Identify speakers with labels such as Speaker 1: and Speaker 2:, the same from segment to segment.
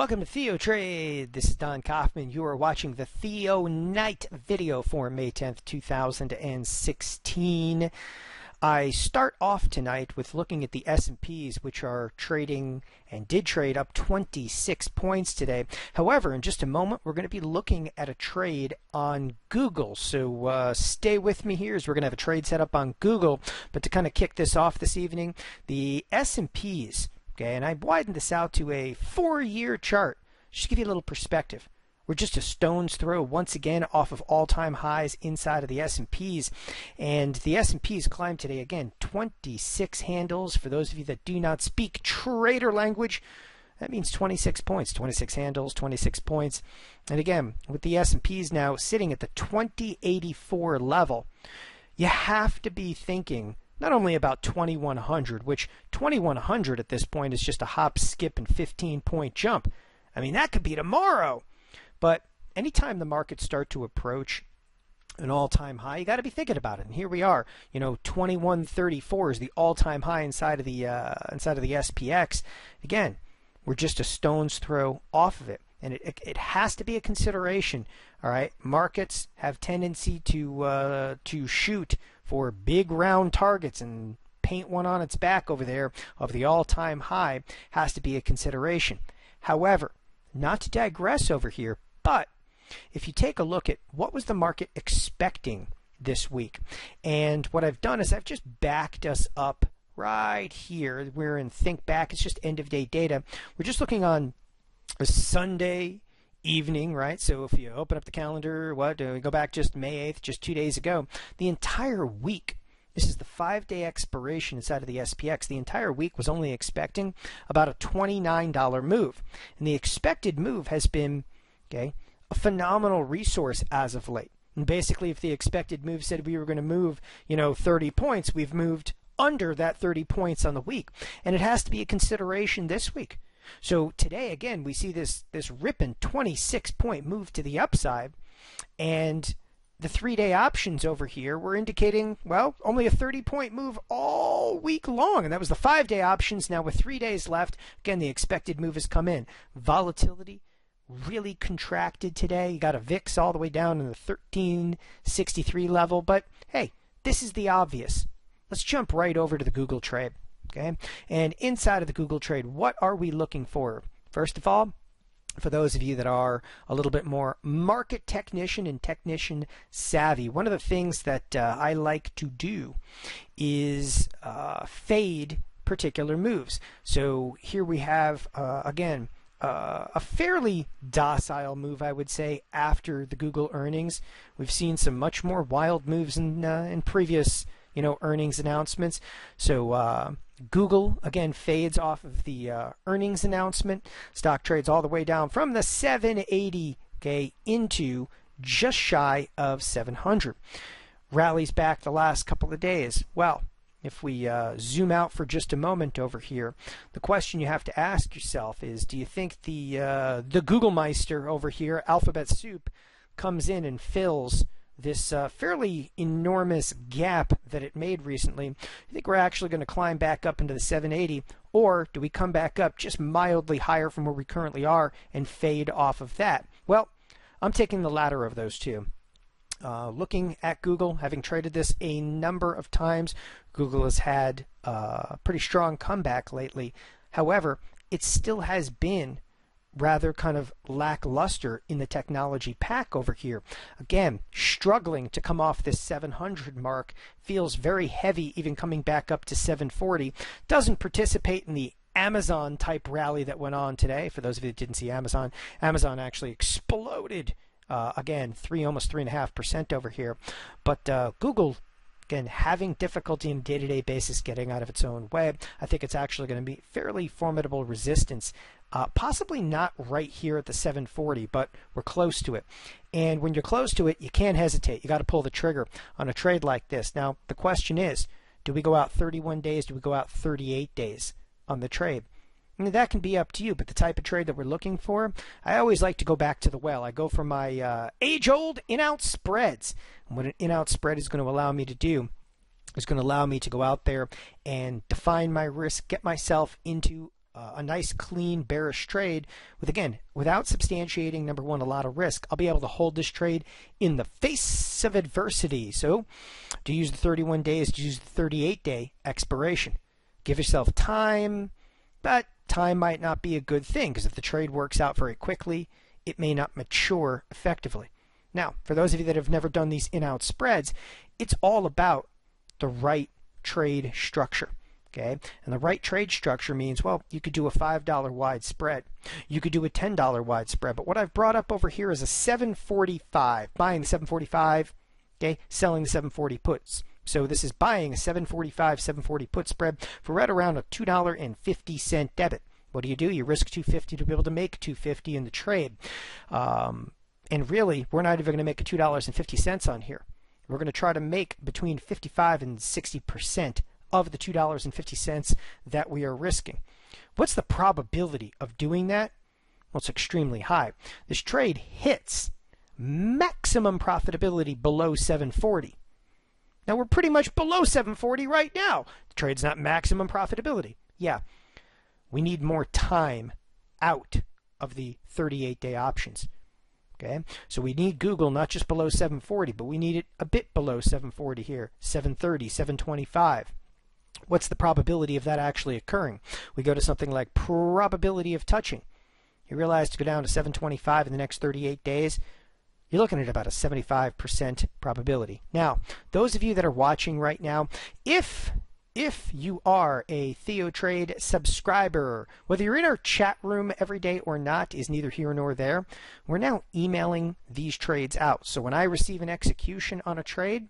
Speaker 1: Welcome to Theo Trade. This is Don Kaufman. You are watching the Theo Night video for May 10th, 2016. I start off tonight with looking at the S&Ps, which are trading and did trade up 26 points today. However, in just a moment, we're going to be looking at a trade on Google. So stay with me here as we're going to have a trade set up on Google. But to kind of kick this off this evening, the S&Ps, okay, and I widened this out to a 4-year chart, just to give you a little perspective. We're just a stone's throw once again off of all-time highs inside of the S&Ps, and the S&Ps climbed today again 26 handles. For those of you that do not speak trader language, that means 26 points, 26 handles, 26 points. And again, with the S&Ps now sitting at the 2084 level, you have to be thinking not only about 2100, which 2100 at this point is just a hop, skip, and 15-point jump. I mean, that could be tomorrow. But anytime the markets start to approach an all-time high, you got to be thinking about it. And here we are. 2134 is the all-time high inside of the SPX. Again, we're just a stone's throw off of it. And it has to be a consideration. All right, markets have tendency to shoot for big round targets, and paint one on its back over there of the all-time high has to be a consideration. However, not to digress over here, but if you take a look at what was the market expecting this week, and what I've done is I've just backed us up right here. We're in Think Back. It's just end of day data. We're just looking on a Sunday evening, right? So if you open up the calendar, we go back just May 8th, just 2 days ago, the entire week, this is the 5-day expiration inside of the SPX, the entire week was only expecting about a $29 move. And the expected move has been, okay, a phenomenal resource as of late. And basically, if the expected move said we were going to move, 30 points, we've moved under that 30 points on the week. And it has to be a consideration this week. So today, again, we see this ripping 26-point move to the upside, and the 3-day options over here were indicating, well, only a 30-point move all week long, and that was the 5-day options. Now with 3 days left, again, the expected move has come in. Volatility really contracted today. You got a VIX all the way down in the 1363 level, but hey, this is the obvious. Let's jump right over to the Google trade. Okay, and inside of the Google trade, what are we looking for? First of all, for those of you that are a little bit more market technician and technician savvy, one of the things that I like to do is fade particular moves. So here we have, again, a fairly docile move, I would say, after the Google earnings. We've seen some much more wild moves in previous earnings announcements. So Google, again, fades off of the earnings announcement. Stock trades all the way down from the 780, okay, into just shy of 700. Rallies back the last couple of days. Well, if we zoom out for just a moment over here, the question you have to ask yourself is, do you think the Google Meister over here, Alphabet Soup, comes in and fills this fairly enormous gap that it made recently? I think we're actually going to climb back up into the 780, or do we come back up just mildly higher from where we currently are and fade off of that? Well, I'm taking the latter of those two. Looking at Google, having traded this a number of times, Google has had a pretty strong comeback lately. However, it still has been rather kind of lackluster in the technology pack over here. Again, struggling to come off this 700 mark, feels very heavy even coming back up to 740. Doesn't participate in the Amazon type rally that went on today. For those of you that didn't see Amazon actually exploded again, almost 3.5% over here. But Google, again, having difficulty on a day-to-day basis getting out of its own way. I think it's actually going to be fairly formidable resistance. Possibly not right here at the 740, but we're close to it. And when you're close to it, you can't hesitate. You got to pull the trigger on a trade like this. Now, the question is, do we go out 31 days? Do we go out 38 days on the trade? I mean, that can be up to you, but the type of trade that we're looking for, I always like to go back to the well. I go for my age-old in-out spreads. And what an in-out spread is going to allow me to do is going to allow me to go out there and define my risk, get myself into a nice clean bearish trade with, again, without substantiating, number one, a lot of risk. I'll be able to hold this trade in the face of adversity. So to use the 31 days, to use the 38-day expiration. Give yourself time, but time might not be a good thing because if the trade works out very quickly, it may not mature effectively. Now, for those of you that have never done these in-out spreads, it's all about the right trade structure. Okay, and the right trade structure means, well, you could do a $5 wide spread. You could do a $10 wide spread. But what I've brought up over here is a 745, buying the 745, okay, selling the 740 puts. So this is buying a 745, 740 put spread for right around a $2.50 debit. What do? You risk $2.50 to be able to make $2.50 in the trade. And really, we're not even going to make a $2.50 on here. We're going to try to make between 55 and 60% of the $2.50 that we are risking. What's the probability of doing that? Well, it's extremely high. This trade hits maximum profitability below 740. Now, we're pretty much below 740 right now. The trade's not maximum profitability. Yeah, we need more time out of the 38-day options. Okay, so we need Google not just below 740, but we need it a bit below 740 here, 730, 725. What's the probability of that actually occurring? We go to something like probability of touching. You realize to go down to 725 in the next 38 days, you're looking at about a 75% probability. Now, those of you that are watching right now, if you are a TheoTrade subscriber, whether you're in our chat room every day or not is neither here nor there. We're now emailing these trades out. So when I receive an execution on a trade,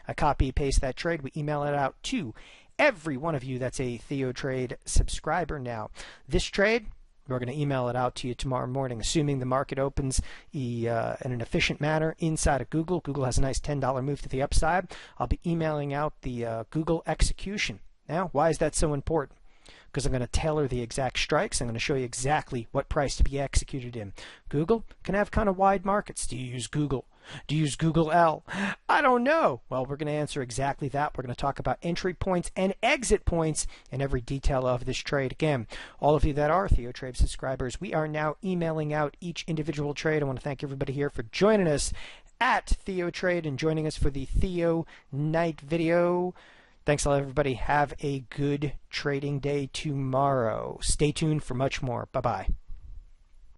Speaker 1: I copy and paste that trade. We email it out to every one of you that's a TheoTrade subscriber now. This trade, we're going to email it out to you tomorrow morning, assuming the market opens in an efficient manner inside of Google. Google has a nice $10 move to the upside. I'll be emailing out the Google execution. Now, why is that so important? Because I'm going to tailor the exact strikes. I'm going to show you exactly what price to be executed in. Google can have kind of wide markets. Do you use Google? Do you use Google L? I don't know. Well, we're going to answer exactly that. We're going to talk about entry points and exit points in every detail of this trade. Again, all of you that are TheoTrade subscribers, we are now emailing out each individual trade. I want to thank everybody here for joining us at TheoTrade and joining us for the Theo Night video. Thanks a lot, everybody. Have a good trading day tomorrow. Stay tuned for much more. Bye-bye.